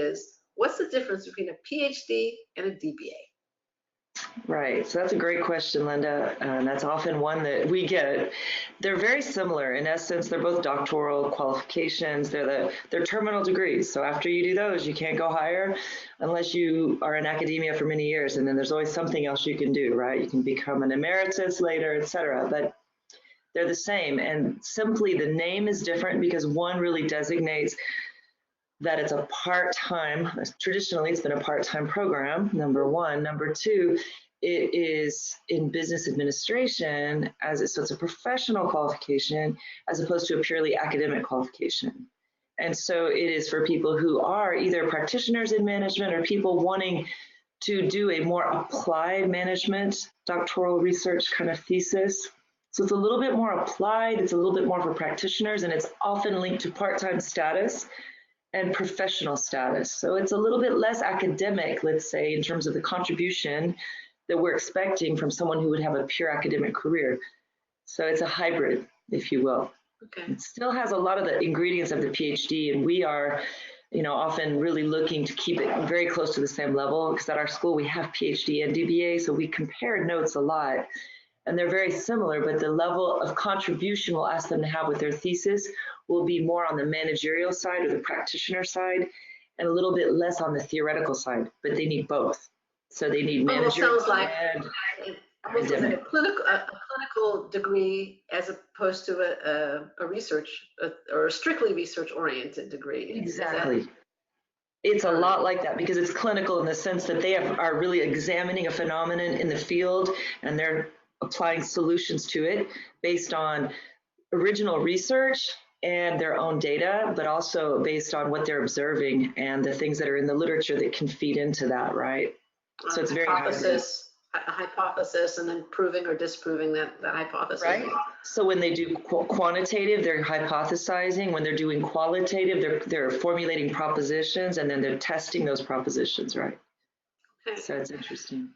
is, what's the difference between a PhD and a DBA? Right. So that's a great question, Linda. And that's often one that we get. They're very similar. In essence, they're both doctoral qualifications. They're terminal degrees. So after you do those, you can't go higher unless you are in academia for many years. And then there's always something else you can do, right? You can become an emeritus later, et cetera. But they're the same. And simply the name is different because one really designates that it's a part-time, traditionally it's been a part-time program, number one. Number two, it is in business administration, so it's a professional qualification as opposed to a purely academic qualification. And so it is for people who are either practitioners in management or people wanting to do a more applied management doctoral research kind of thesis. So it's a little bit more applied, it's a little bit more for practitioners, and it's often linked to part-time status and professional status. So it's a little bit less academic, let's say, in terms of the contribution that we're expecting from someone who would have a pure academic career. So it's a hybrid, if you will. Okay. It still has a lot of the ingredients of the PhD, and we are, often really looking to keep it very close to the same level, because at our school we have PhD and DBA, so we compare notes a lot. And they're very similar, but the level of contribution we'll ask them to have with their thesis will be more on the managerial side or the practitioner side, and a little bit less on the theoretical side, but they need both. So they need managerial and academic. Like a clinical degree as opposed to a research or a strictly research oriented degree. Exactly. It's a lot like that because it's clinical in the sense that they are really examining a phenomenon in the field and they're applying solutions to it based on original research and their own data, but also based on what they're observing and the things that are in the literature that can feed into that, right? So it's very hypothesis and then proving or disproving that hypothesis. Right. So when they do quantitative, they're hypothesizing. When they're doing qualitative, they're formulating propositions and then they're testing those propositions, right? Okay. So it's interesting.